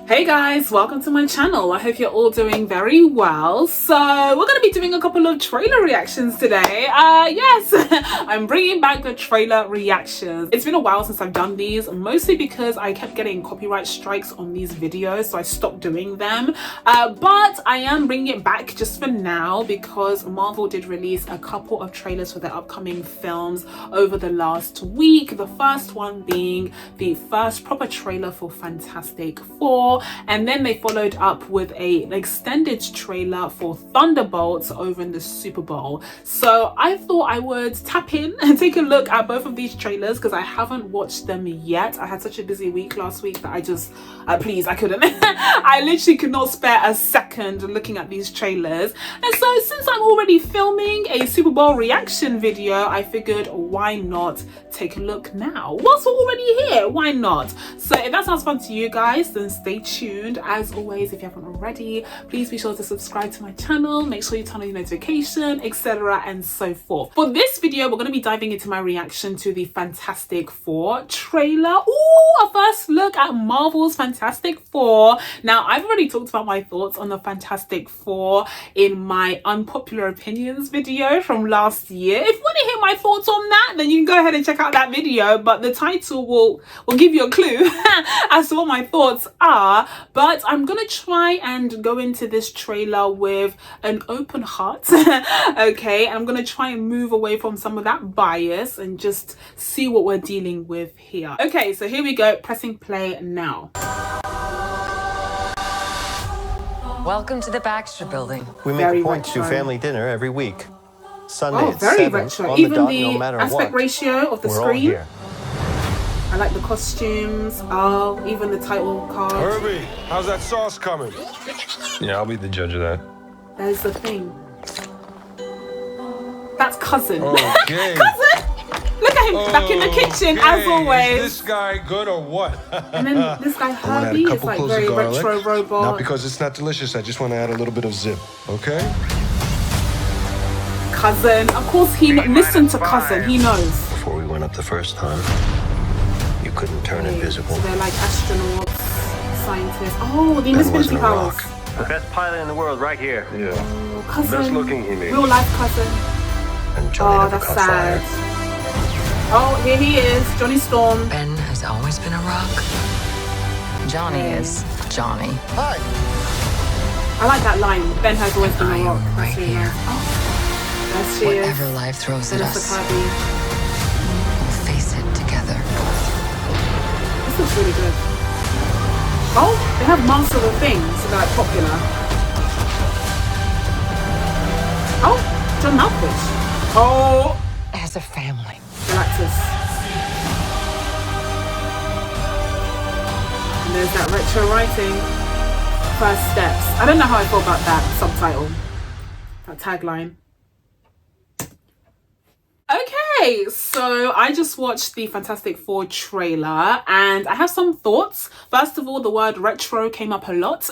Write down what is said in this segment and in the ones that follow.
Hey guys, welcome to my channel. I hope you're all doing very well. So we're going to be doing a couple of trailer reactions today. Yes, I'm bringing back the trailer reactions. It's been a while since I've done these, mostly because I kept getting copyright strikes on these videos, so I stopped doing them. But I am bringing it back just for now because Marvel did release a couple of trailers for their upcoming films over the last week. The first one being the first proper trailer for Fantastic Four. And then they followed up with an extended trailer for Thunderbolts over in the Super Bowl. So I thought I would tap in and take a look at both of these trailers because I haven't watched them yet. I had such a busy week last week that I just, I couldn't. I literally could not spare a second looking at these trailers. And so since I'm already filming a Super Bowl reaction video, I figured why not take a look now? Whilst we're already here, why not? So if that sounds fun to you guys, then stay tuned. As always, if you haven't already, please be sure to subscribe to my channel, make sure you turn on your notification, etc. and so forth. For this video, we're going to be diving into my reaction to the Fantastic Four trailer. Ooh, a first look at Marvel's Fantastic Four. Now, I've already talked about my thoughts on the Fantastic Four in my unpopular opinions video from last year. If you want to hear my thoughts on that, then you can go ahead and check out that video, but the title will give you a clue as to what my thoughts are. But I'm gonna try and go into this trailer with an open heart. Okay, I'm gonna try and move away from some of that bias and just see what we're dealing with here. Okay, so here we go, pressing play now. Welcome to the Baxter Building. We make Very a point to do retro. family dinner every week. Sunday Oh, at very 7 retro. on Even the dot, the no matter aspect what. ratio of the We're all screen. here. I like the costumes. Oh, even the title card. Herbie, how's that sauce coming? Yeah, I'll be the judge of that. There's the thing. That's Cousin. Okay. Cousin! Look at him back in the kitchen as Okay, always. Is this guy good or what? And then this guy I'm gonna add Herbie a is couple like cloves very of garlic. retro robot. Not because it's not delicious, I just want to add a little bit of zip, okay? Cousin. Of course he listen to Cousin. He knows. Before we went up the first time, you couldn't turn invisible. So they're like astronauts, scientists. Oh, the Ben invisibility wasn't a powers. rock. The best pilot in the world right here. Yeah. Oh, Cousin. Best looking he made. Real life Cousin. And Johnny Oh, never that's caught sad. fire. Oh, here he is, Johnny Storm. Ben has always been a rock. Johnny is Johnny. Hi. I like that line. Ben has always been I a rock. am That's right really here. nice. Oh, there she is. Whatever life throws at Vanessa us, Kirby. we'll face it together. This looks really good. Oh, they have Master of the Things, so they're like popular. Oh, John Malkovich. Oh, As a family. Galactus. And there's that retro writing. First steps. I don't know how I feel about that subtitle, that tagline. Okay, so I just watched the Fantastic Four trailer and I have some thoughts. First of all, the word retro came up a lot,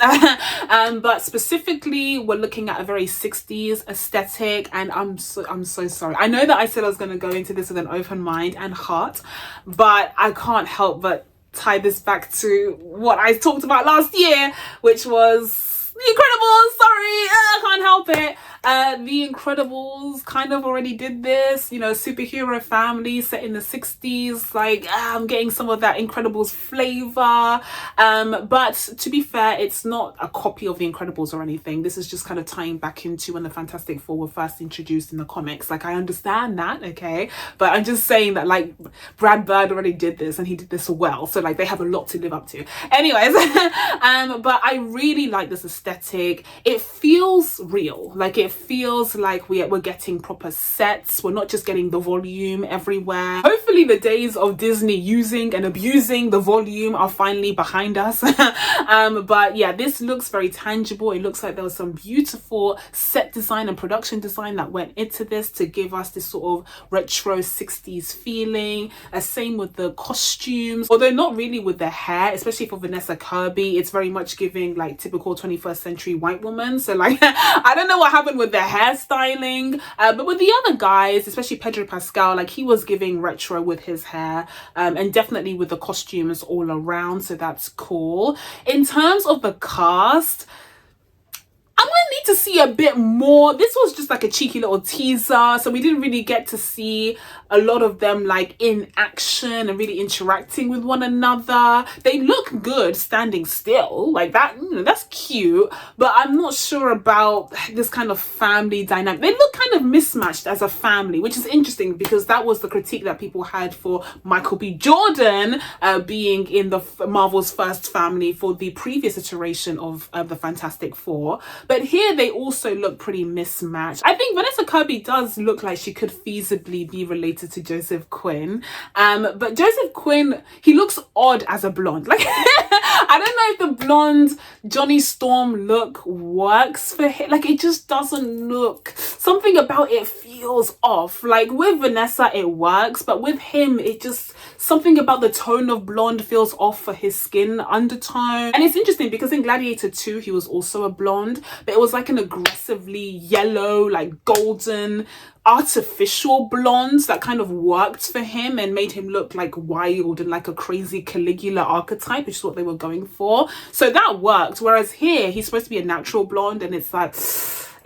but specifically we're looking at a very 60s aesthetic, and I'm so sorry. I know that I said I was going to go into this with an open mind and heart, but I can't help but tie this back to what I talked about last year, which was The Incredibles. Sorry, I can't help it. The Incredibles kind of already did this, you know, superhero family set in the 60s. Like, I'm getting some of that Incredibles flavor. But to be fair, it's not a copy of The Incredibles or anything. This is just kind of tying back into when the Fantastic Four were first introduced in the comics. Like, I understand that, okay? But I'm just saying that, like, Brad Bird already did this and he did this well. So, like, they have a lot to live up to. Anyways, but I really like this aesthetic. It feels real. Like, it feels like we're getting proper sets. We're not just getting the volume everywhere. Hopefully the days of Disney using and abusing the volume are finally behind us. But yeah, this looks very tangible. It looks like there was some beautiful set design and production design that went into this to give us this sort of retro 60s feeling. Same with the costumes, although not really with the hair, especially for Vanessa Kirby. It's very much giving like typical 21st century white woman. So like I don't know what happened with with the hairstyling, but with the other guys, especially Pedro Pascal, like he was giving retro with his hair, and definitely with the costumes all around, so that's cool. In terms of the cast, I'm gonna need to see a bit more. This was just like a cheeky little teaser, so we didn't really get to see a lot of them like in action and really interacting with one another. They look good standing still, like that, that's cute, but I'm not sure about this kind of family dynamic. They look kind of mismatched as a family, which is interesting because that was the critique that people had for Michael B. Jordan being in the Marvel's first family for the previous iteration of the Fantastic Four. But here they also look pretty mismatched. I think Vanessa Kirby does look like she could feasibly be related to Joseph Quinn. But Joseph Quinn, he looks odd as a blonde. Like, I don't know if the blonde Johnny Storm look works for him. Like, it just doesn't look, something about it feels off. Like with Vanessa, it works, but with him, it just, something about the tone of blonde feels off for his skin undertone. And it's interesting because in Gladiator 2, he was also a blonde, but it was like an aggressively yellow, like golden, artificial blonde that kind of worked for him and made him look like wild and like a crazy Caligula archetype, which is what they were going for. So that worked. Whereas here, he's supposed to be a natural blonde, and it's like,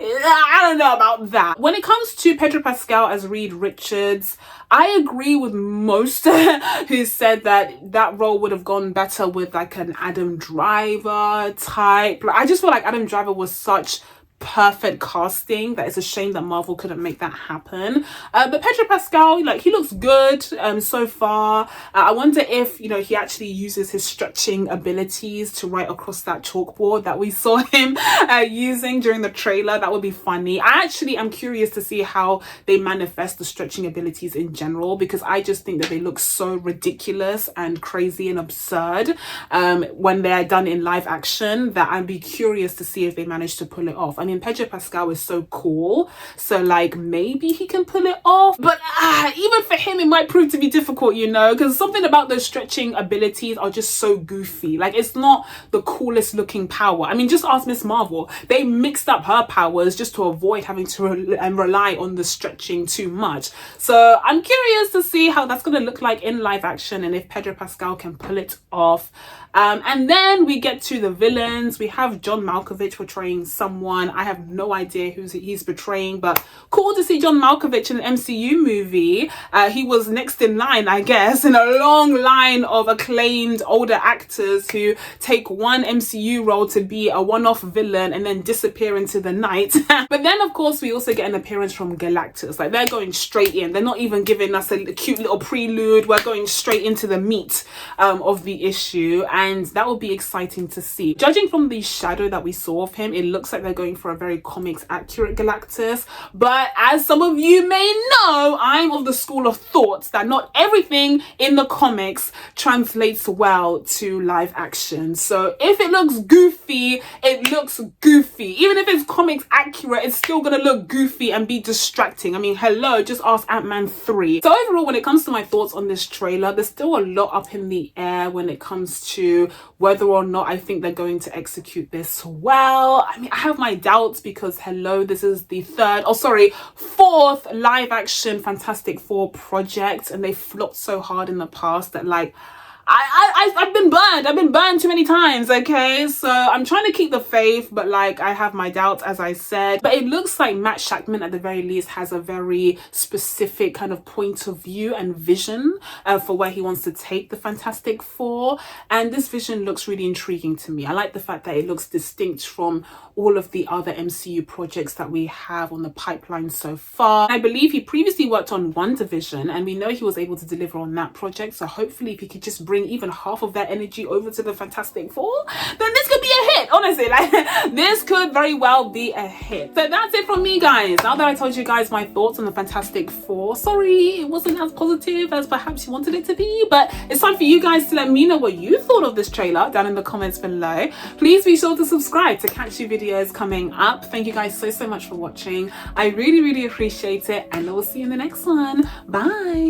I don't know about that. When it comes to Pedro Pascal as Reed Richards, I agree with most who said that that role would have gone better with like an Adam Driver type. Like, I just feel like Adam Driver was such perfect casting that it's a shame that Marvel couldn't make that happen. But Pedro Pascal, like, he looks good so far. I wonder if, you know, he actually uses his stretching abilities to write across that chalkboard that we saw him using during the trailer. That would be funny. I actually am curious to see how they manifest the stretching abilities in general, because I just think that they look so ridiculous and crazy and absurd when they're done in live action, that I'd be curious to see if they manage to pull it off. I mean, Pedro Pascal is so cool, so like maybe he can pull it off, but even for him it might prove to be difficult, you know, because something about those stretching abilities are just so goofy. Like, it's not the coolest looking power. I mean, just ask Miss Marvel. They mixed up her powers just to avoid having to rely on the stretching too much. So I'm curious to see how that's going to look like in live action and if Pedro Pascal can pull it off. And then we get to the villains. We have John Malkovich portraying someone. I have no idea who he's portraying, but cool to see John Malkovich in an MCU movie. He was next in line, I guess, in a long line of acclaimed older actors who take one MCU role to be a one-off villain and then disappear into the night. But then, of course, we also get an appearance from Galactus. Like, they're going straight in. They're not even giving us a cute little prelude. We're going straight into the meat of the issue. And that will be exciting to see. Judging from the shadow that we saw of him, it looks like they're going for a very comics accurate Galactus. But as some of you may know, I'm of the school of thought that not everything in the comics translates well to live action. So if it looks goofy, it looks goofy. Even if it's comics accurate, it's still gonna look goofy and be distracting. I mean, hello, just ask Ant-Man 3. So overall, when it comes to my thoughts on this trailer, there's still a lot up in the air when it comes to whether or not I think they're going to execute this well. I mean, I have my doubts because, hello, this is the fourth live action Fantastic Four project, and they flopped so hard in the past that, like, I've been burned. I've been burned too many times, okay? So I'm trying to keep the faith, but like, I have my doubts, as I said. But it looks like Matt Shakman, at the very least, has a very specific kind of point of view and vision for where he wants to take the Fantastic Four. And this vision looks really intriguing to me. I like the fact that it looks distinct from all of the other MCU projects that we have on the pipeline so far. I believe he previously worked on WandaVision, and we know he was able to deliver on that project. So hopefully, if he could just bring even half of that energy over to the Fantastic Four, then this could be a hit. Honestly, like, this could very well be a hit. So that's it from me, guys. Now that I told you guys my thoughts on the Fantastic Four, sorry it wasn't as positive as perhaps you wanted it to be, but it's time for you guys to let me know what you thought of this trailer down in the comments below. Please be sure to subscribe to catch new videos coming up. Thank you guys so much for watching. I really appreciate it, and I will see you in the next one. Bye.